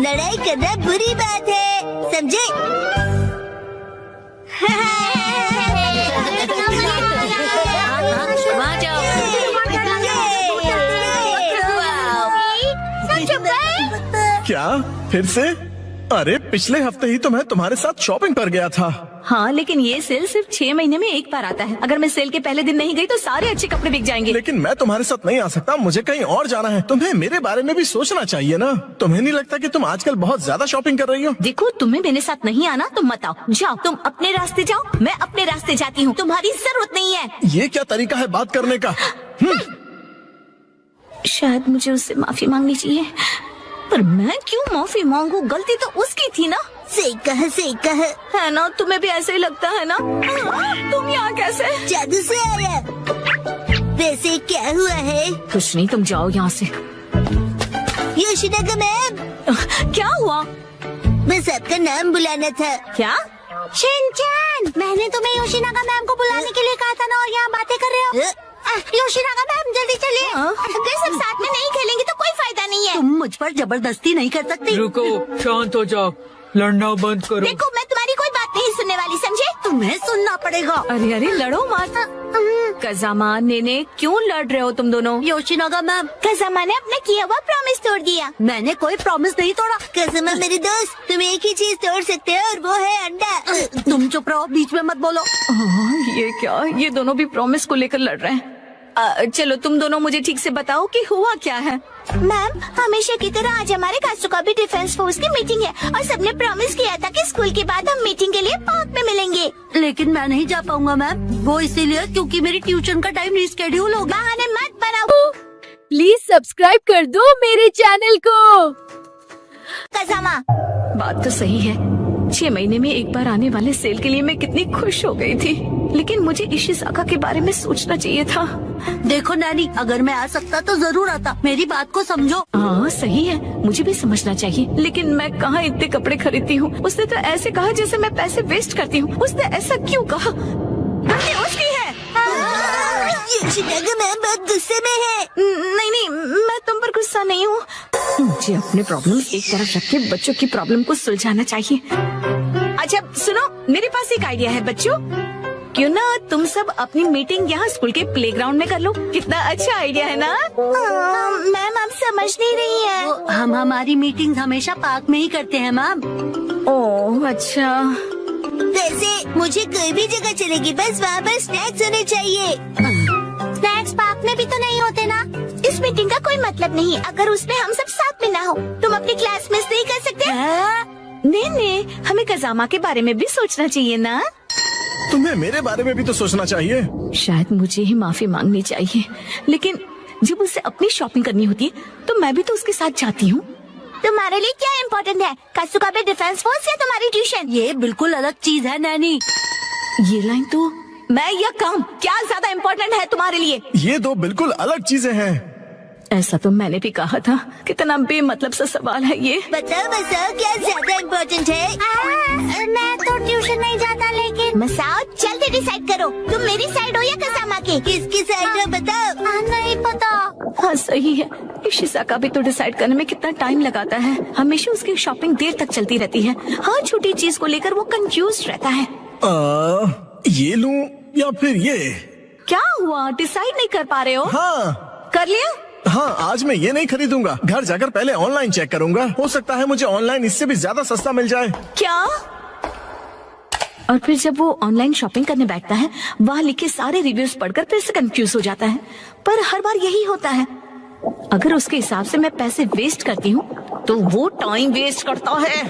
लड़ाई करना बुरी बात है, समझे? वहाँ जाओ। क्या फिर से? अरे पिछले हफ्ते ही तो मैं तुम्हारे साथ शॉपिंग पर गया था। हाँ, लेकिन ये सेल सिर्फ 6 महीने में एक बार आता है। अगर मैं सेल के पहले दिन नहीं गई तो सारे अच्छे कपड़े बिक जाएंगे। लेकिन मैं तुम्हारे साथ नहीं आ सकता, मुझे कहीं और जाना है। तुम्हें मेरे बारे में भी सोचना चाहिए ना। तुम्हें नहीं लगता कि तुम आजकल बहुत ज्यादा शॉपिंग कर रही हो? देखो, तुम्हें मेरे साथ नहीं आना तो मत आओ। जाओ, तुम अपने रास्ते जाओ, मैं अपने रास्ते जाती हूँ। तुम्हारी जरूरत नहीं है। ये क्या तरीका है बात करने का? शायद मुझे उससे माफी मांगनी चाहिए, पर मैं क्यों माफी मांगू? गलती तो उसकी थी ना। सही कहा है ना? तुम्हें भी ऐसे ही लगता है ना? तुम यहाँ कैसे? जादू से आया। वैसे क्या हुआ है? कुछ नहीं, तुम जाओ यहाँ से। योशिनागा मैम, क्या हुआ? बस आपका नाम बुलाना था। क्या? शिनचैन, मैंने तुम्हें योशिनागा मैम को बुलाने के लिए कहा था ना, और यहाँ बातें कर रहे हो। योशिनागा मैम जल्दी चलिए। अगर सब साथ में नहीं खेलेंगे तो कोई फायदा नहीं है। तुम मुझ पर जबरदस्ती नहीं कर सकती। रुको, शांत हो जाओ, लड़ना बंद करो। देखो, मैं तुम्हारी कोई बात नहीं सुनने वाली, समझे? तुम्हें सुनना पड़ेगा। अरे अरे, लड़ो मत। कजामा, नेने, क्यों लड़ रहे हो तुम दोनों? योशिनागा मैम, कज़ामा ने अपना किया हुआ प्रॉमिस तोड़ दिया। मैंने कोई प्रॉमिस नहीं तोड़ा। कज़ामा मेरे दोस्त, तुम एक ही चीज तोड़ सकते हो और वो है अंडा। तुम चुप रहो, बीच में मत बोलो। ये क्या? ये दोनों भी प्रॉमिस को लेकर लड़ रहे हैं। चलो, तुम दोनों मुझे ठीक से बताओ कि हुआ क्या है। मैम, हमेशा की तरह आज हमारे कासुकाबे डिफेंस फोर्स की मीटिंग है और सबने प्रॉमिस किया था कि स्कूल के बाद हम मीटिंग के लिए पार्क में मिलेंगे। लेकिन मैं नहीं जा पाऊंगा मैम, वो इसीलिए क्योंकि मेरी ट्यूशन का टाइम रिस्केड्यूल हो गया। बहाने मत बनाओ। प्लीज सब्सक्राइब कर दो मेरे चैनल को। कज़ामा, बात तो सही है। 6 महीने में एक बार आने वाले सेल के लिए मैं कितनी खुश हो गई थी, लेकिन मुझे इशिज़ाका के बारे में सोचना चाहिए था। देखो नैनी, अगर मैं आ सकता तो जरूर आता। मेरी बात को समझो। हाँ सही है, मुझे भी समझना चाहिए, लेकिन मैं कहाँ इतने कपड़े खरीदती हूँ। उसने तो ऐसे कहा जैसे मैं पैसे वेस्ट करती हूँ। उसने ऐसा क्यों कहा? गलती उसकी है। योशिनागा मैम बहुत गुस्से में है। नहीं नहीं, मैं तुम पर गुस्सा नहीं हूँ। मुझे अपने प्रॉब्लम एक तरफ रख के बच्चों की प्रॉब्लम को सुलझाना चाहिए। अच्छा सुनो, मेरे पास एक आइडिया है बच्चों। क्यों ना तुम सब अपनी मीटिंग यहाँ स्कूल के प्लेग्राउंड में कर लो? कितना अच्छा आइडिया है ना? मैम, आप समझ नहीं रही है। हम हमारी मीटिंग हमेशा पार्क में ही करते हैं मैम। ओह अच्छा। वैसे मुझे कोई भी जगह चलेगी, बस वहाँ पर स्नैक्स होने चाहिए। स्नैक्स पार्क में भी तो नहीं होते ना। इस मीटिंग का कोई मतलब नहीं अगर उसमें हम सब साथ में ना हो। तुम अपनी क्लास मिस नहीं कर सकते। नहीं, हमें कज़ामा के बारे में भी सोचना चाहिए ना। तुम्हें मेरे बारे में भी तो सोचना चाहिए। शायद मुझे ही माफी मांगनी चाहिए, लेकिन जब उसे अपनी शॉपिंग करनी होती है तो मैं भी तो उसके साथ जाती हूँ। तुम्हारे लिए क्या इम्पोर्टेंट है, कासुकाबे डिफेंस फोर्स या तुम्हारी ट्यूशन? ये बिल्कुल अलग चीज है नैनी। ये लाइन तो मैं या काम, क्या ज्यादा इम्पोर्टेंट है तुम्हारे लिए? ये दो बिल्कुल अलग चीजें हैं। ऐसा तो मैंने भी कहा था। कितना बेमतलब सा सवाल है ये। बताओ क्या ज्यादा इम्पोर्टेंट है? मैं तो ट्यूशन नहीं जाता, लेकिन मसाओ जल्दी डिसाइड करो, तुम मेरी साइड हो या कज़ामा की? किसकी साइड हो बताओ। नहीं पता। हाँ सही है, इशिज़ाका भी तो डिसाइड करने में कितना टाइम लगाता है। हमेशा उसकी शॉपिंग देर तक चलती रहती है। हर छोटी चीज को लेकर वो कंफ्यूज रहता है। ये लूं या फिर ये? क्या हुआ, डिसाइड नहीं कर पा रहे हो? हाँ कर लिया? हाँ, आज मैं ये नहीं खरीदूंगा। घर जाकर पहले ऑनलाइन चेक करूंगा। हो सकता है मुझे ऑनलाइन इससे भी ज्यादा सस्ता मिल जाए। क्या? और फिर जब वो ऑनलाइन शॉपिंग करने बैठता है, वहाँ लिखे सारे रिव्यूज पढ़कर फिर से कंफ्यूज हो जाता है। पर हर बार यही होता है। अगर उसके हिसाब से मैं पैसे वेस्ट करती हूँ तो वो टाइम वेस्ट करता है।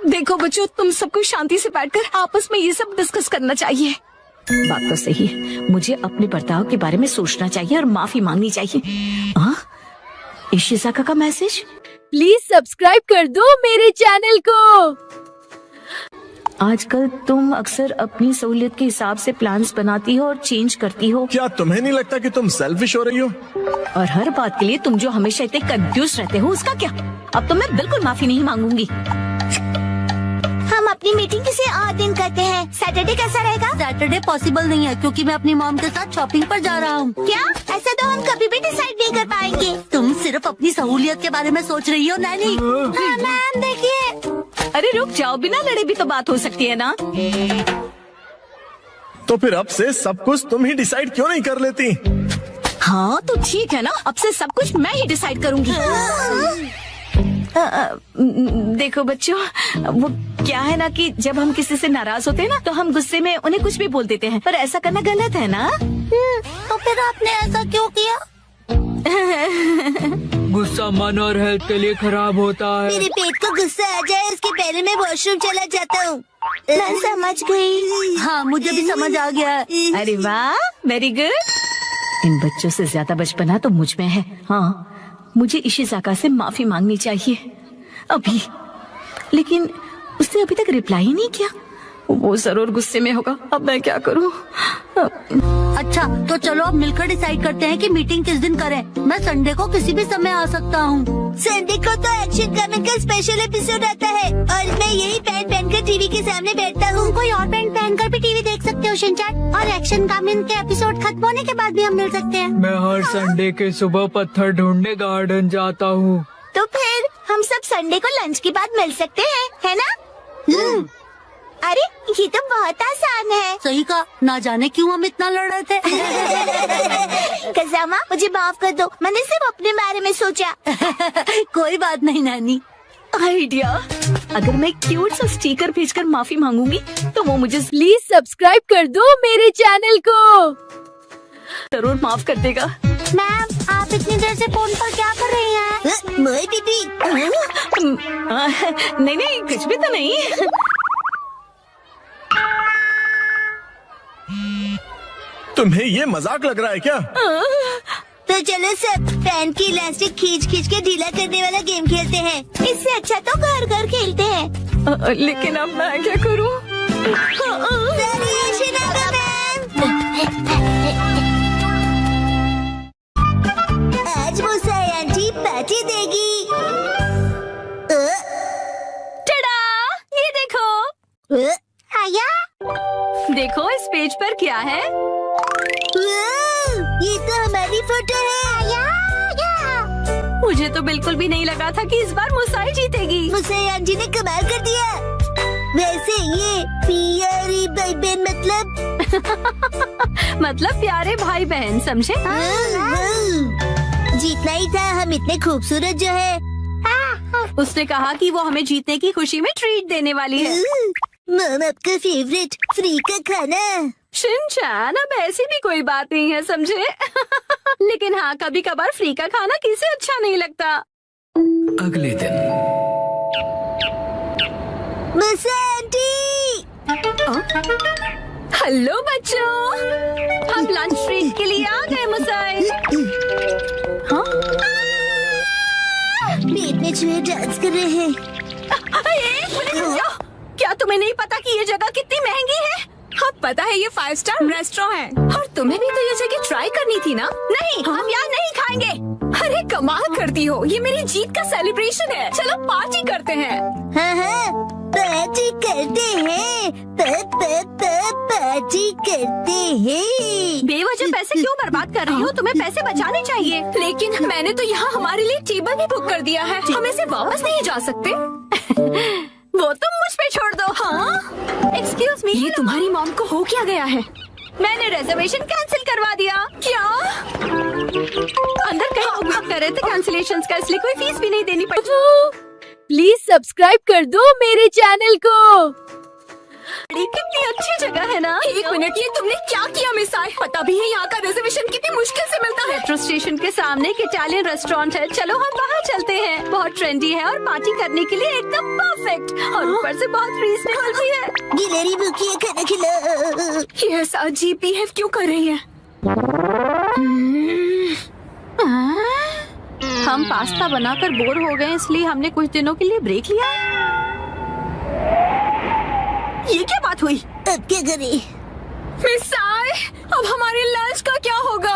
देखो बच्चों, तुम सबको शांति से बैठकर आपस में ये सब डिस्कस करना चाहिए। बात तो सही है, मुझे अपने बर्ताव के बारे में सोचना चाहिए और माफी मांगनी चाहिए। इशिज़ाका का मैसेज। प्लीज सब्सक्राइब कर दो मेरे चैनल को। आजकल तुम अक्सर अपनी सहूलियत के हिसाब से प्लान्स बनाती हो और चेंज करती हो। क्या तुम्हें नहीं लगता कि तुम सेल्फिश हो रही हो? और हर बात के लिए तुम जो हमेशा इतने कंफ्यूज रहते हो, उसका क्या? अब तो मैं बिल्कुल माफी नहीं मांगूंगी। हम अपनी मीटिंग किसी और दिन करते हैं। सैटरडे कैसा रहेगा? सैटरडे पॉसिबल नहीं है क्योंकि मैं अपनी मॉम के साथ शॉपिंग पर जा रहा हूँ। क्या? ऐसा तो हम कभी भी डिसाइड नहीं कर पाएंगे। तुम सिर्फ अपनी सहूलियत के बारे में सोच रही हो नैनी। हाँ, मैम देखिए। अरे रुक जाओ, बिना लड़े भी तो बात हो सकती है ना। तो फिर अब से सब कुछ तुम ही डिसाइड क्यों नहीं कर लेती? हाँ तो ठीक है ना, अब से सब कुछ मैं ही डिसाइड करूंगी। देखो बच्चों, वो क्या है ना कि जब हम किसी से नाराज होते हैं ना तो हम गुस्से में उन्हें कुछ भी बोल देते हैं, पर ऐसा करना गलत है ना। तो फिर आपने ऐसा क्यों किया? गुस्सा मन और हेल्थ के लिए खराब होता है। मेरे पेट को गुस्सा आ जाए उसके पहले मैं वॉशरूम चला जाता हूँ। मैं समझ गई। हाँ मुझे भी समझ आ गया है। अरे वाह, वेरी गुड। इन बच्चों से ज्यादा बचपना तो मुझ में है। हाँ, मुझे इशिज़ाका से माफी मांगनी चाहिए अभी, लेकिन उसने अभी तक रिप्लाई ही नहीं किया। वो जरूर गुस्से में होगा। अब मैं क्या करूँ? अच्छा तो चलो अब मिलकर डिसाइड करते हैं कि मीटिंग किस दिन करें। मैं संडे को किसी भी समय आ सकता हूँ। संडे को तो एक्शन कमेंट का स्पेशल एपिसोड आता है और मैं यही पैंट पहनकर टीवी के सामने बैठता हूँ। कोई और पैंट पहनकर भी टीवी देख सकते हो शिनचैन, और एक्शन कमेंट के एपिसोड खत्म होने के बाद भी हम मिल सकते हैं। मैं हर संडे के सुबह पत्थर ढूंढने गार्डन जाता हूँ। तो फिर हम सब संडे को लंच के बाद मिल सकते हैं, है ना? अरे ये तो बहुत आसान है। सही कहा, ना जाने क्यों हम इतना लड़ रहे थे। कज़ामा मुझे माफ कर दो, मैंने सिर्फ अपने बारे में सोचा। कोई बात नहीं नानी। आइडिया, अगर मैं क्यूट सा स्टिकर भेजकर माफी मांगूंगी तो वो मुझे प्लीज सब्सक्राइब कर दो मेरे चैनल को। जरूर माफ कर देगा। मैम आप इतनी देर से फोन पर क्या कर रही हैं? मोई दीदी। नहीं नहीं, कुछ भी तो नहीं। तुम्हें ये मजाक लग रहा है क्या? तो चलो सब पैन की इलास्टिक खींच खींच के ढीला करने वाला गेम खेलते हैं। इससे अच्छा तो घर घर खेलते हैं। लेकिन अब मैं क्या करूं? आज मुसाई आंटी पार्टी देगी। टडा, ये देखो। आया? देखो इस पेज पर क्या है। ये तो हमारी फोटो है। आया। मुझे तो बिल्कुल भी नहीं लगा था कि इस बार मुसाई जीतेगी। मुसाई आंटी ने कमाल कर दिया। वैसे ये प्यारी भाई बहन मतलब प्यारे भाई बहन, समझे? जीतना ही था, हम इतने खूबसूरत जो है। उसने कहा कि वो हमें जीतने की खुशी में ट्रीट देने वाली है। मम आपका फेवरेट फ्री का खाना। शिनचैन, अब ऐसी भी कोई बात नहीं है, समझे? लेकिन हाँ, कभी कभार फ्री का खाना किसे अच्छा नहीं लगता। अगले दिन हेलो बच्चों, हम लंच ट्रीट के लिए आ गए मुसाई। हाँ? पेट में चूहे डांस कर रहे हैं। एक मिनट रुक जाओ। क्या तुम्हें नहीं पता कि ये जगह कितनी महंगी है? हाँ पता है, ये 5 स्टार रेस्टोरेंट है और तुम्हें भी तो ये जगह ट्राई करनी थी ना। नहीं, हम यहाँ नहीं खाएंगे। अरे कमाल करती हो, ये मेरी जीत का सेलिब्रेशन है। चलो पार्टी करते हैं। हाँ, पार्टी करते हैं। पार्टी करते हैं। बेवजह पैसे क्यों बर्बाद कर रही हो? तुम्हें पैसे बचाने चाहिए। लेकिन मैंने तो यहाँ हमारे लिए टेबल भी बुक कर दिया है, हम ऐसे वापस नहीं जा सकते। वो तुम मुझ पे छोड़ दो। हाँ? एक्सक्यूज मी, ये तुम्हारी मॉम को हो क्या गया है? मैंने रिजर्वेशन कैंसिल करवा दिया। क्या? अंदर कहीं उपयोग कर रहे थे कैंसिलेशन का, इसलिए कोई फीस भी नहीं देनी पड़ी। प्लीज सब्सक्राइब कर दो मेरे चैनल को। कितनी अच्छी जगह है ना। एक मिनट, ये तुमने क्या किया मिसाई? पता भी है यहाँ का रिजर्वेशन कितनी मुश्किल से मिलता है। मेट्रो स्टेशन के सामने एक इटालियन रेस्टोरेंट है, चलो हम वहाँ चलते हैं। बहुत ट्रेंडी है और पार्टी करने के लिए एकदम परफेक्ट, और ऊपर से बहुत रीजनेबल भी है। गिलहरी भूखी है, खाना खिला। ये ऐसा अजीब बिहेव क्यों कर रही है? हम पास्ता बनाकर बोर हो गए, इसलिए हमने कुछ दिनों के लिए ब्रेक लिया है। ये क्या बात हुई? अब क्या करें? मिसाई, अब हमारे लंच का क्या होगा?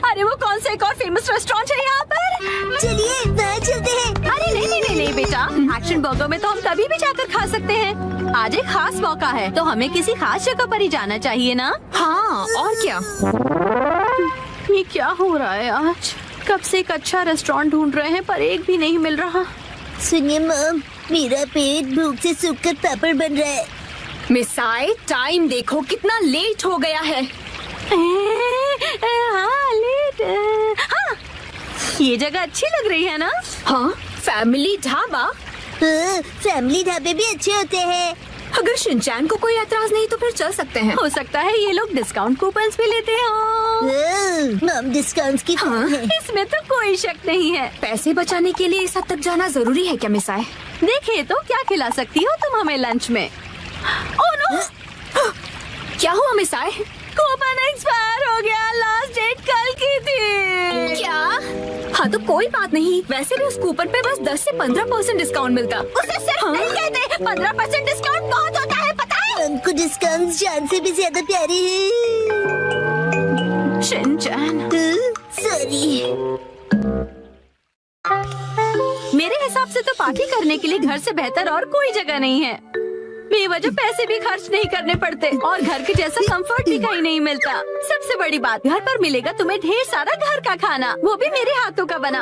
अरे वो कौन सा एक और फेमस रेस्टोरेंट है यहाँ पर? चलिए वहाँ चलते हैं। अरे नहीं नहीं नहीं नहीं बेटा, एक्शन मौकों में तो हम कभी भी जाकर खा सकते हैं। आज एक खास मौका है तो हमें किसी खास जगह पर ही जाना चाहिए ना? हाँ, और क्या? ये क्या हो रहा है आज? कब से एक अच्छा रेस्टोरेंट ढूंढ रहे हैं पर एक भी नहीं मिल रहा। सुनिए मॉम, मेरा पेट भूख से सूखकर पापड़ बन रहा है। मिसाई, टाइम देखो कितना लेट हो गया है। हाँ, लेट। हाँ, ये जगह अच्छी लग रही है ना? हाँ, फैमिली ढाबा। फैमिली ढाबे भी अच्छे होते हैं। अगर शिनचैन को कोई एतराज नहीं तो फिर चल सकते हैं। हो सकता है ये लोग डिस्काउंट कूपन्स भी लेते हो। मॉम डिस्काउंट्स की हाँ, इसमें तो कोई शक नहीं है। पैसे बचाने के लिए इस हद तक जाना जरूरी है क्या मिसाई? देखिए तो क्या खिला सकती हो तुम हमें लंच में? Oh no! क्या हुआ मिसाई? कूपन एक्सपायर हो गया। लास्ट डेट कल की थी। क्या? हाँ तो कोई बात नहीं, वैसे भी उस कूपन पे बस 10 से 15% डिस्काउंट मिलता। उसे सिर्फ नहीं कहते 15% डिस्काउंट बहुत होता है, पता है? हमको डिस्काउंट जान से भी ज्यादा प्यारे हैं। Shinchan, sorry. मेरे हिसाब से तो पार्टी करने के लिए घर से बेहतर और कोई जगह नहीं है। बेवजह पैसे भी खर्च नहीं करने पड़ते और घर के जैसा कंफर्ट भी कहीं नहीं मिलता। सबसे बड़ी बात, घर पर मिलेगा तुम्हें ढेर सारा घर का खाना, वो भी मेरे हाथों का बना।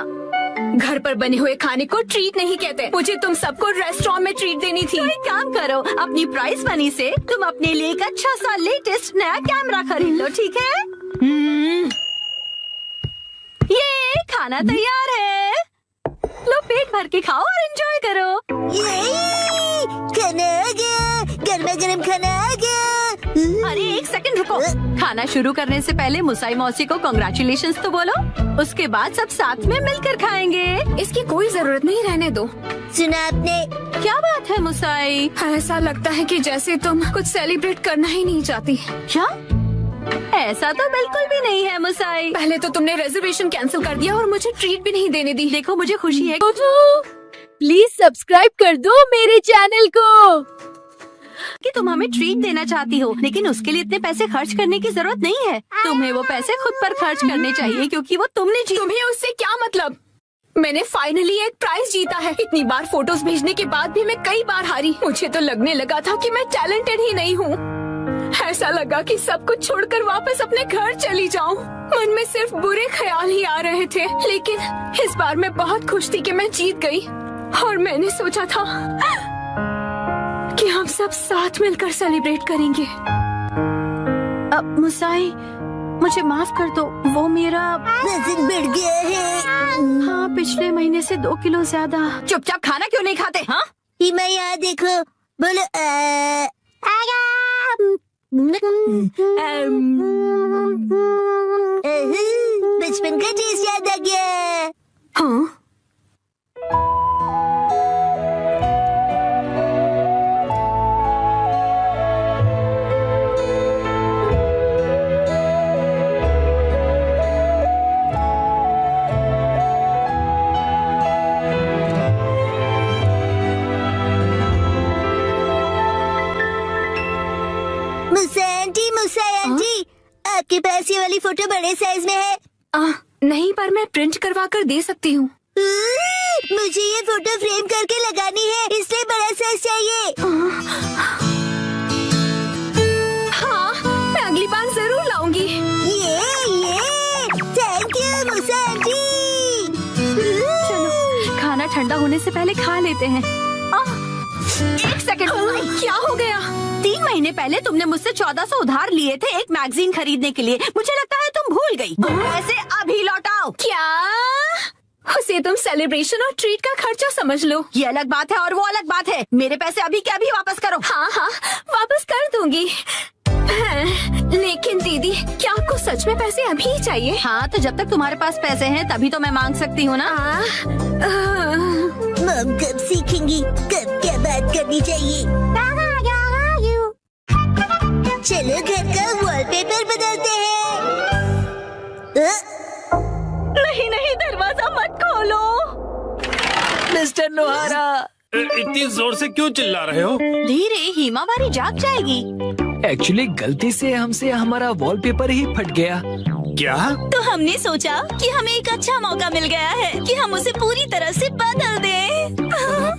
घर पर बने हुए खाने को ट्रीट नहीं कहते। मुझे तुम सबको रेस्टोरेंट में ट्रीट देनी थी। तो एक काम करो, अपनी प्राइस मनी से तुम अपने लिए एक अच्छा सा लेटेस्ट नया कैमरा खरीद लो, ठीक है? ये खाना तैयार है, लो पेट भर के खाओ और एंजॉय करो। खाना आ गया, गर्मा गर्म खाना आ गया। अरे एक सेकंड रुको, खाना शुरू करने से पहले मुसाई मौसी को कांग्रेचुलेशंस तो बोलो, उसके बाद सब साथ में मिलकर खाएंगे। इसकी कोई जरूरत नहीं, रहने दो। सुना आपने? क्या बात है मुसाई? ऐसा लगता है कि जैसे तुम कुछ सेलिब्रेट करना ही नहीं चाहती। क्या? ऐसा तो बिल्कुल भी नहीं है मुसाई। पहले तो तुमने रिजर्वेशन कैंसिल कर दिया और मुझे ट्रीट भी नहीं देने दी। देखो मुझे खुशी है। प्लीज सब्सक्राइब कर दो मेरे चैनल को। कि तुम हमें ट्रीट देना चाहती हो, लेकिन उसके लिए इतने पैसे खर्च करने की जरूरत नहीं है। तुम्हें वो पैसे खुद पर खर्च करने चाहिए क्योंकि वो तुमने तुम्हें उससे क्या मतलब? मैंने फाइनली एक प्राइज जीता है। इतनी बार फोटोज भेजने के बाद भी मैं कई बार हारी। मुझे तो लगने लगा था कि मैं टैलेंटेड ही नहीं हूँ। ऐसा लगा कि सब कुछ छोड़कर वापस अपने घर चली जाऊं। मन में सिर्फ बुरे ख्याल ही आ रहे थे, लेकिन इस बार मैं बहुत खुश थी कि मैं जीत गई। और मैंने सोचा था कि हम सब साथ मिलकर सेलिब्रेट करेंगे। अब मुसाई, मुझे माफ कर दो, वो मेरा वजन बढ़ गया है। हाँ, पिछले महीने से 2 किलो ज्यादा। चुपचाप खाना क्यों नहीं खाते? हाँ, हिमा यहाँ देखो, बोलो बचपन का टेस्ट याद आ गया। हाँ, मुसाई आंटी, आपके पास ये वाली फोटो बड़े साइज में है? नहीं, पर मैं प्रिंट करवा कर दे सकती हूँ। मुझे ये फोटो फ्रेम करके लगानी है, इसलिए बड़ा साइज चाहिए। हाँ, मैं अगली बार जरूर लाऊंगी। ये थैंक यू मुसाई आंटी। चलो खाना ठंडा होने से पहले खा लेते हैं। एक सेकंड, क्या हो गया? 3 महीने पहले तुमने मुझसे 1400 उधार लिए थे एक मैगजीन खरीदने के लिए। मुझे लगता है तुम भूल गई। पैसे अभी लौटाओ। क्या? उसे तुम सेलिब्रेशन और ट्रीट का खर्चा समझ लो। ये अलग बात है और वो अलग बात है। मेरे पैसे अभी के अभी वापस करो। हाँ, वापस कर दूंगी। लेकिन दीदी, क्या आपको सच में पैसे अभी ही चाहिए? हाँ, तो जब तक तुम्हारे पास पैसे हैं तभी तो मैं मांग सकती हूँ ना। मम कब सीखेंगी कब क्या बात करनी चाहिए? चलो घर का वॉलपेपर बदलते हैं। नहीं, दरवाजा मत खोलो। मिस्टर लोहारा, इतनी जोर से क्यों चिल्ला रहे हो? धीरे, हिमावारी जाग जाएगी। एक्चुअली गलती से हमसे हमारा वॉलपेपर ही फट गया। क्या? तो हमने सोचा कि हमें एक अच्छा मौका मिल गया है कि हम उसे पूरी तरह से बदल दें।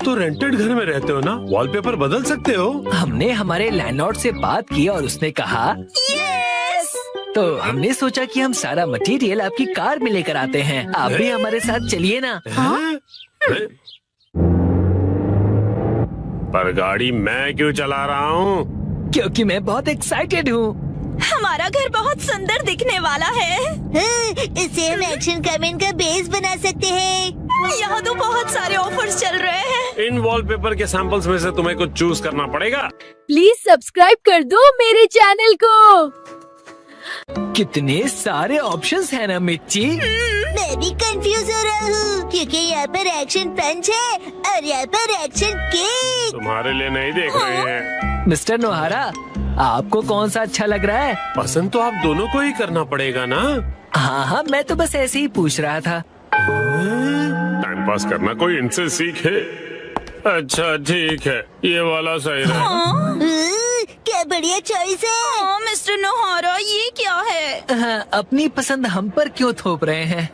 तो तो रेंटेड घर में रहते हो ना, वॉलपेपर बदल सकते हो। हमने हमारे लैंडलॉर्ड से बात की और उसने कहा यस। तो हमने सोचा कि हम सारा मटेरियल आपकी कार में लेकर आते हैं। आप भी हमारे साथ चलिए ना। हैं? पर गाड़ी मैं क्यों चला रहा हूँ? क्योंकि मैं बहुत एक्साइटेड हूँ। हमारा घर बहुत सुंदर दिखने वाला है। इसे हम एक्शन कमेंट का बेस बना सकते हैं। यहाँ तो बहुत सारे ऑफर्स चल रहे हैं। इन वॉलपेपर के सैंपल्स में से तुम्हें कुछ चूज करना पड़ेगा। प्लीज सब्सक्राइब कर दो मेरे चैनल को। कितने सारे ऑप्शंस हैं ना मिर्ची। मैं भी कंफ्यूज हो रहा हूँ क्योंकि यहाँ पर एक्शन पंच है और यहाँ पर एक्शन केक। तुम्हारे लिए नहीं देख रहे हैं। मिस्टर नोहारा, आपको कौन सा अच्छा लग रहा है? पसंद तो आप दोनों को ही करना पड़ेगा ना। हाँ, मैं तो बस ऐसे ही पूछ रहा था। टाइम पास करना कोई इनसे सीखे। अच्छा ठीक है, ये वाला सही है। क्या बढ़िया चॉइस है। मिस्टर नोहारा, ये क्या है? हाँ, अपनी पसंद हम पर क्यों थोप रहे हैं?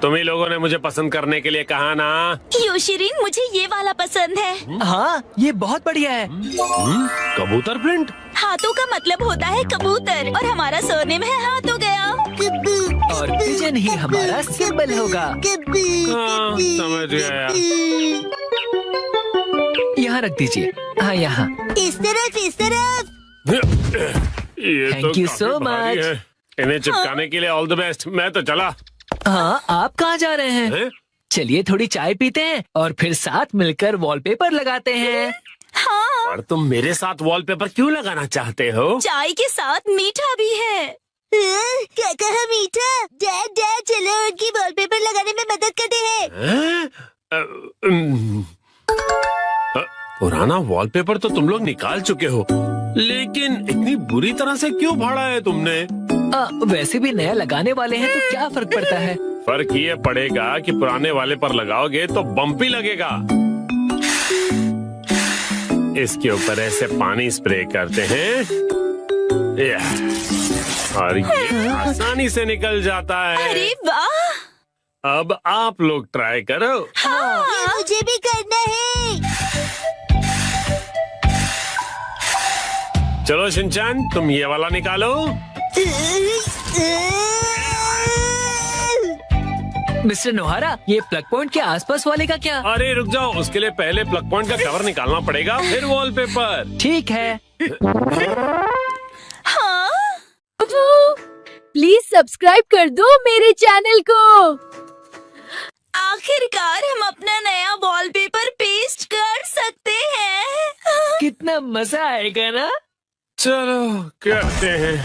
तुम ही लोगों ने मुझे पसंद करने के लिए कहा ना। योशिरीन, मुझे ये वाला पसंद है। हाँ, ये बहुत बढ़िया है। कबूतर प्रिंट। हाथों का मतलब होता है कबूतर और हमारा सरनेम है हाथ हो गया। और पिजन ही हमारा सिंबल होगा। हाँ, समझ गया। यहाँ रख दीजिए। हाँ, यहाँ। इस तरफ, इस तरफ। ये Thank तो you काफी so भारी much. है। इन्हें चिपकाने के लिए ऑल द बेस्ट। मैं तो चला। हाँ, आप कहाँ जा रहे हैं? हैं? चलिए थोड़ी चाय पीते हैं और फिर साथ मिलकर वॉलपेपर लगाते हैं। हाँ, और तुम मेरे साथ वॉलपेपर क्यों लगाना चाहते हो? चाय के साथ मीठा भी है। क्या कहा मीठा? डैड डैड, चलो उनकी वॉलपेपर लगाने में मदद करते हैं। हैं? पुराना वॉलपेपर तो तुम लोग निकाल चुके हो, लेकिन इतनी बुरी तरह से क्यों फाड़ा है तुमने? वैसे भी नया लगाने वाले हैं तो क्या फर्क पड़ता है? फर्क ये पड़ेगा कि पुराने वाले पर लगाओगे तो बम्पी लगेगा। इसके ऊपर ऐसे पानी स्प्रे करते हैं और ये आसानी से निकल जाता है। अरे वाह! अब आप लोग ट्राई करो। हाँ, ये मुझे भी करना है। चलो शिनचैन, तुम ये वाला निकालो। मिस्टर नोहारा, ये प्लग पॉइंट के आसपास वाले का क्या? अरे रुक जाओ, उसके लिए पहले प्लग पॉइंट का कवर निकालना पड़ेगा, फिर वॉलपेपर। ठीक है। हाँ, प्लीज सब्सक्राइब कर दो मेरे चैनल को। आखिरकार हम अपना नया वॉलपेपर पेस्ट कर सकते हैं। कितना मजा आएगा ना? चलो करते हैं।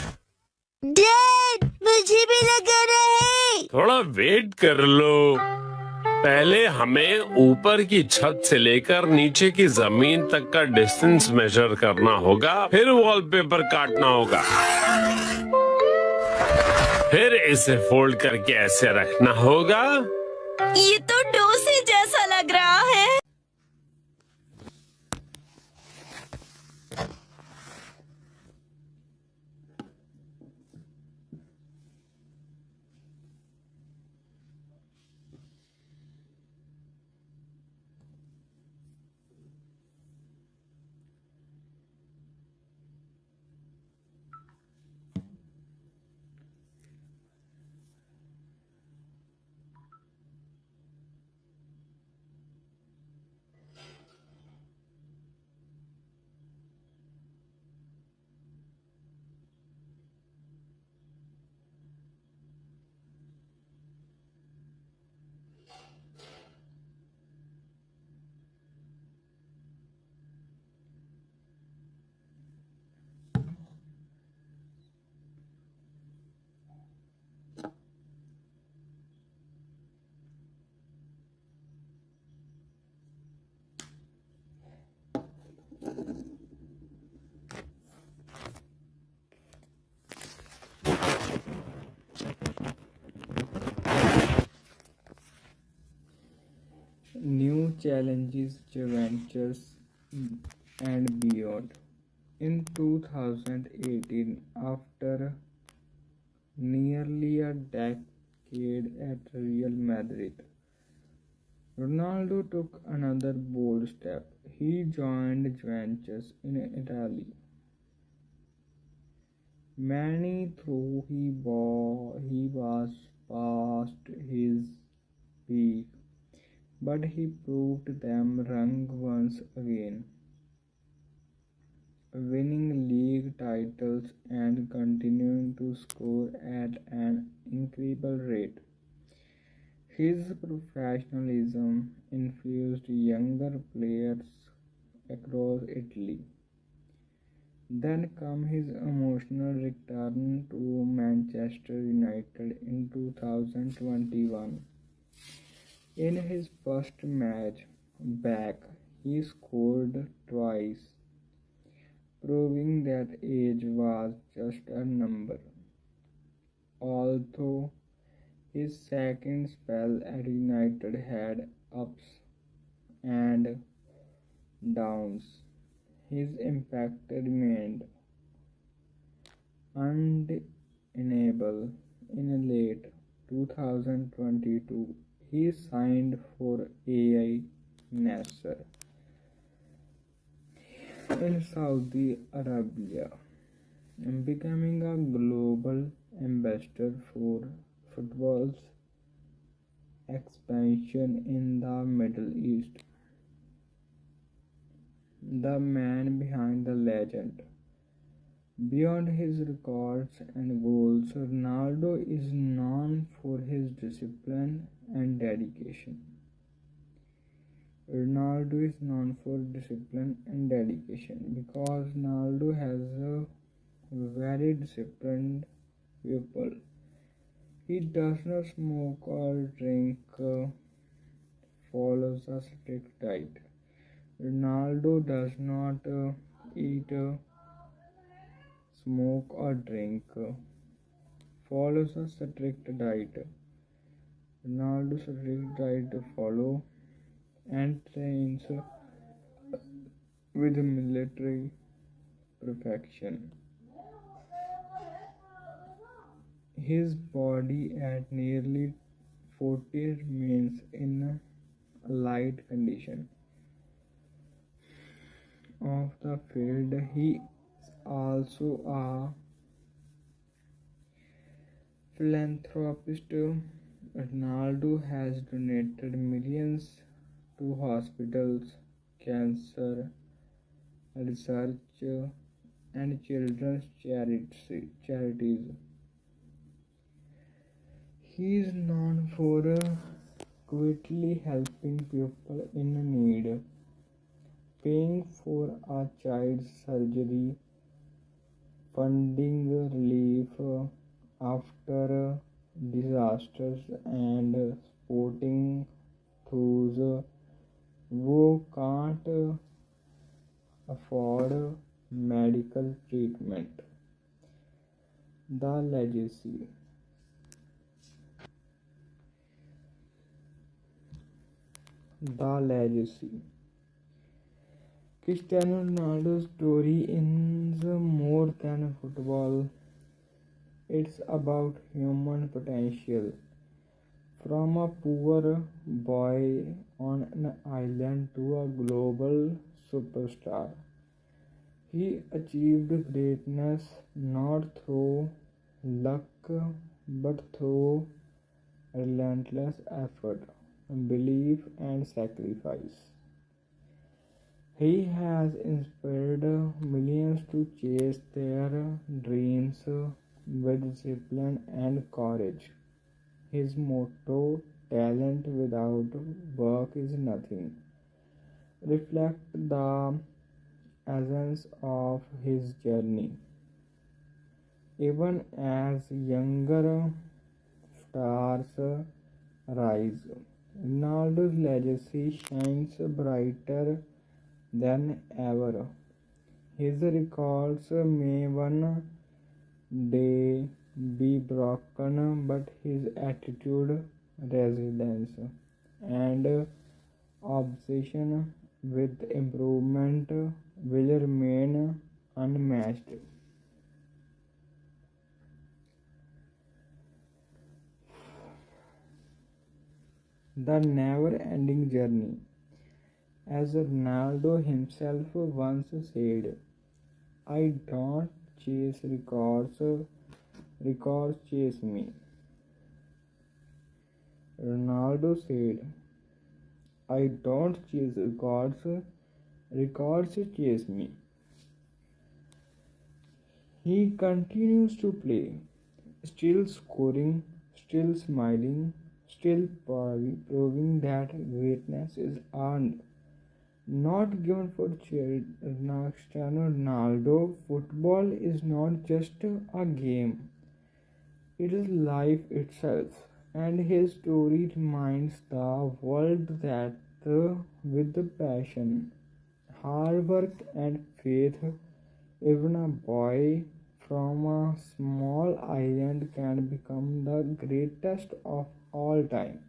डैड, मुझे भी लगाना है। थोड़ा वेट कर लो। पहले हमें ऊपर की छत से लेकर नीचे की जमीन तक का डिस्टेंस मेजर करना होगा, फिर वॉलपेपर काटना होगा, फिर इसे फोल्ड करके ऐसे रखना होगा। ये तो डोसे जैसा लग रहा है। New challenges, ventures, and beyond. In 2018, after nearly a decade at Real Madrid, Ronaldo took another bold step. He joined Juventus in Italy. Many thought he was past his peak, but he proved them wrong once again, winning league titles and continuing to score at an incredible rate. His professionalism influenced younger players across Italy. Then came his emotional return to Manchester United in 2021. In his first match back, he scored twice, proving that age was just a number. Although his second spell at United had ups and downs, his impact remained undeniable. In late 2022, he signed for AI Nasser in Saudi Arabia, becoming a global ambassador for football's expansion in the Middle East. The man behind the legend. Beyond his records and goals, Ronaldo is known for his discipline and dedication. Ronaldo is known for discipline and dedication because Ronaldo has a very disciplined pupil. He does not smoke or drink, follows a strict diet. Ronaldo does not eat, smoke or drink, follows a strict diet. Ronaldo's strict diet follow and trains with military perfection. His body at nearly 40 remains in a light condition. Of the field, he is also a philanthropist. Ronaldo has donated millions to hospitals, cancer research, and children's charities. He is known for quickly helping people in need, paying for a child's surgery, funding relief after disasters, and supporting those who can't afford medical treatment. The legacy. The legacy. Cristiano Ronaldo's story is more than football. It's about human potential. From a poor boy on an island to a global superstar, he achieved greatness not through luck but through relentless effort, belief, and sacrifice. He has inspired millions to chase their dreams with discipline and courage. His motto, talent without work is nothing, reflect the essence of his journey. Even as younger stars rise, Ronaldo's legacy shines brighter than ever. His records may one day be broken, but his attitude, resilience, and obsession with improvement will remain unmatched. the never-ending journey. As Ronaldo himself once said, I don't chase records, records chase me. Ronaldo said, I don't chase records, records chase me. He continues to play, still scoring, still smiling, still proving that greatness is earned, not given for charity. Cristiano Ronaldo, football is not just a game, it is life itself, and his story reminds the world that with the passion, hard work, and faith, even a boy from a small island can become the greatest of all time.